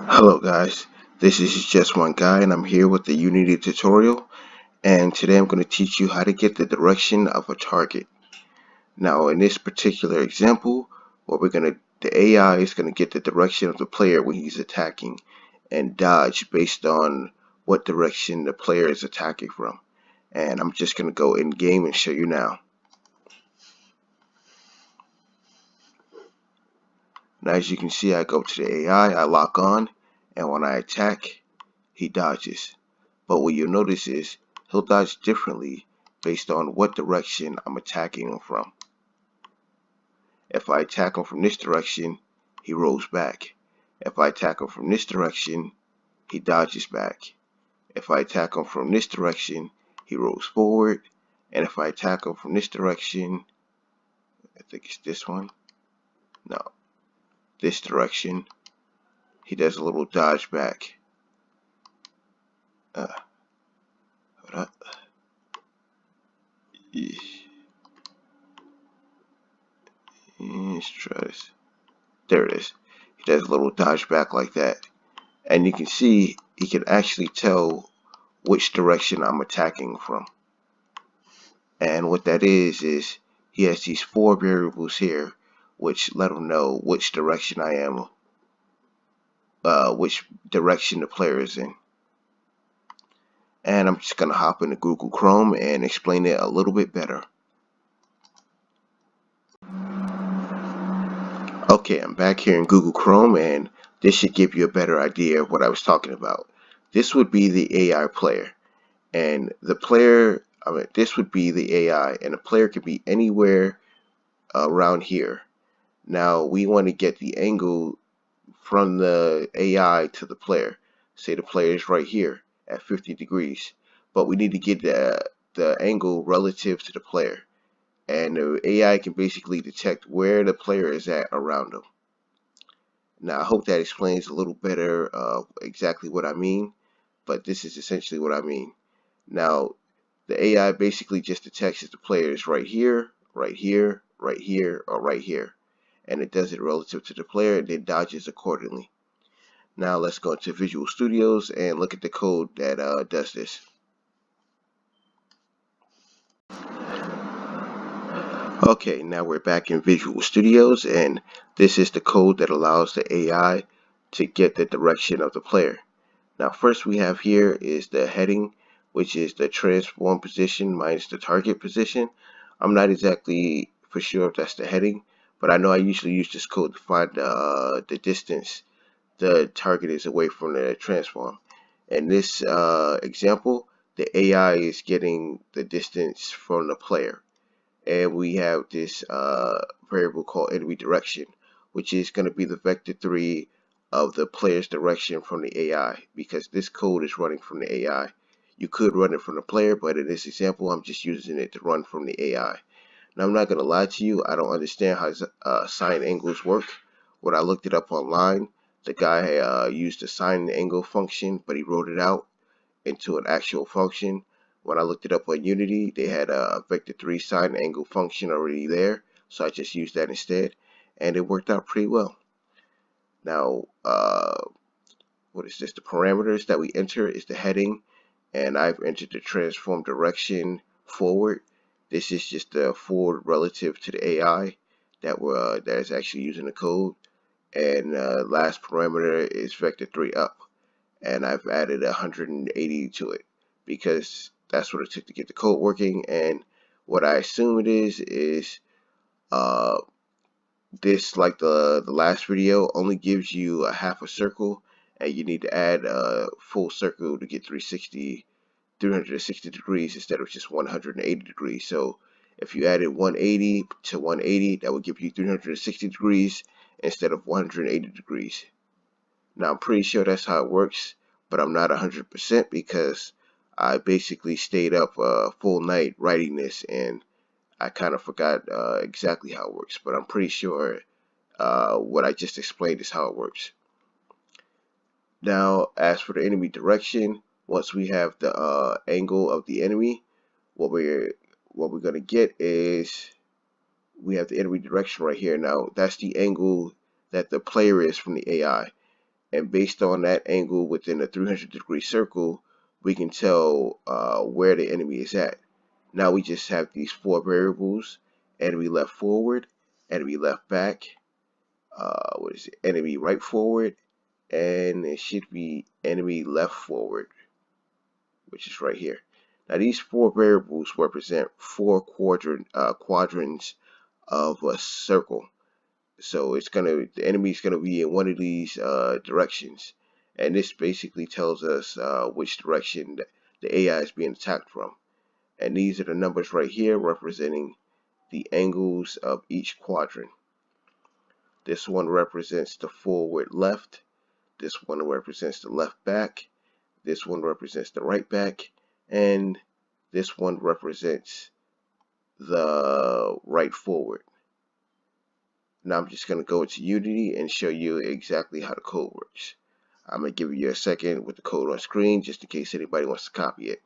Hello guys, this is just one guy and I'm here with the Unity tutorial, and today I'm going to teach you how to get the direction of a target. Now in this particular example, the AI is going to get the direction of the player when he's attacking and dodge based on what direction the player is attacking from. And I'm just going to go in game and show you now. Now as you can see, I go to the AI, I lock on, and when I attack, he dodges. But what you'll notice is he'll dodge differently based on what direction I'm attacking him from. If I attack him from this direction, he rolls back. If I attack him from this direction, he dodges back. If I attack him from this direction, he rolls forward. And if I attack him from this direction, I think it's this one. No, this direction, he does a little dodge back. Hold up. Let's try this. There it is. He does a little dodge back like that. And you can see he can actually tell which direction I'm attacking from. And what that is he has these 4 variables here which let him know which direction I am, which direction the player is in. And I'm just going to hop into Google Chrome and explain it a little bit better. Okay, I'm back here in Google Chrome, and this should give you a better idea of what I was talking about. This would be the AI player, and this would be the AI, and the player could be anywhere around here. Now we want to get the angle from the AI to the player. Say the player is right here at 50 degrees, but we need to get the angle relative to the player. And the AI can basically detect where the player is at around them. Now, I hope that explains a little better exactly what I mean, but this is essentially what I mean. Now, the AI basically just detects if the player is right here, right here, right here, or right here, and it does it relative to the player and then dodges accordingly. Now, let's go into Visual Studios and look at the code that does this. Okay, now we're back in Visual Studios, and this is the code that allows the AI to get the direction of the player. Now first we have here is the heading, which is the transform position minus the target position. I'm not exactly for sure if that's the heading, but I know I usually use this code to find the distance the target is away from the transform. In this example, the AI is getting the distance from the player. And we have this variable called enemy direction, which is going to be the vector 3 of the player's direction from the AI, because this code is running from the AI. You could run it from the player, but in this example, I'm just using it to run from the AI. Now, I'm not going to lie to you, I don't understand how sine angles work. When I looked it up online, the guy used the sine angle function, but he wrote it out into an actual function. When I looked it up on Unity, they had a vector 3 sine angle function already there, so I just used that instead, and it worked out pretty well. Now, what is this? The parameters that we enter is the heading, and I've entered the transform direction forward. This is just the forward relative to the AI that is actually using the code, and last parameter is vector 3 up, and I've added 180 to it because that's what it took to get the code working. And what I assume it is uh, this, like the last video, only gives you a half a circle, and you need to add a full circle to get 360 degrees instead of just 180 degrees. So if you added 180 to 180, that would give you 360 degrees instead of 180 degrees. Now I'm pretty sure that's how it works, but I'm not 100% because I basically stayed up a full night writing this, and I kind of forgot exactly how it works, but I'm pretty sure what I just explained is how it works. Now, as for the enemy direction, once we have the angle of the enemy, what we're going to get is we have the enemy direction right here. Now, that's the angle that the player is from the AI. And based on that angle within a 300-degree circle, we can tell where the enemy is at. Now we just have these four variables: enemy left forward, enemy left back, what is it, enemy right forward, and it should be enemy left forward, which is right here. Now these four variables represent four quadrants of a circle. So the enemy is gonna be in one of these directions, and this basically tells us which direction the AI is being attacked from. And these are the numbers right here representing the angles of each quadrant. This one represents the forward left. This one represents the left back. This one represents the right back, and this one represents the right forward. Now I'm just going to go into Unity and show you exactly how the code works. I'm going to give you a second with the code on screen just in case anybody wants to copy it.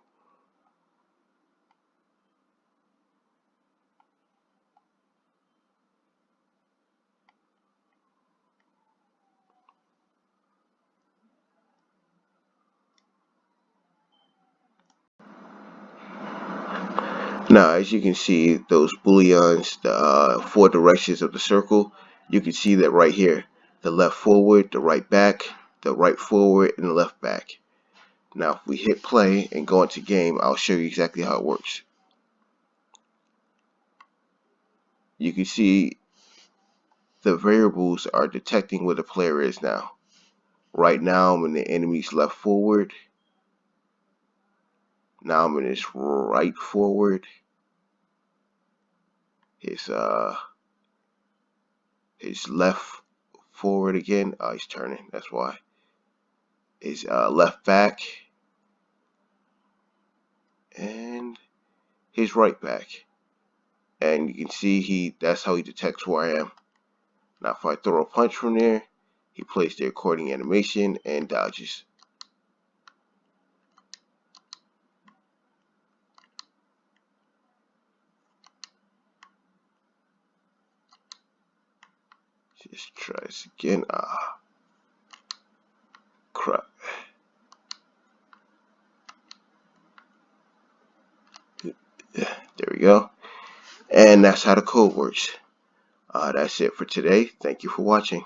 Now, as you can see, those booleans, the four directions of the circle, you can see that right here, the left forward, the right back, the right forward, and the left back. Now, if we hit play and go into game, I'll show you exactly how it works. You can see the variables are detecting where the player is now. Right now, I'm in the enemy's left forward. Now I'm in his right forward. His left forward again. Oh, he's turning. That's why. His left back and his right back. And you can see that's how he detects where I am. Now, if I throw a punch from there, he plays the according animation and dodges. Just try this again. Ah, crap. There we go. And that's how the code works. That's it for today. Thank you for watching.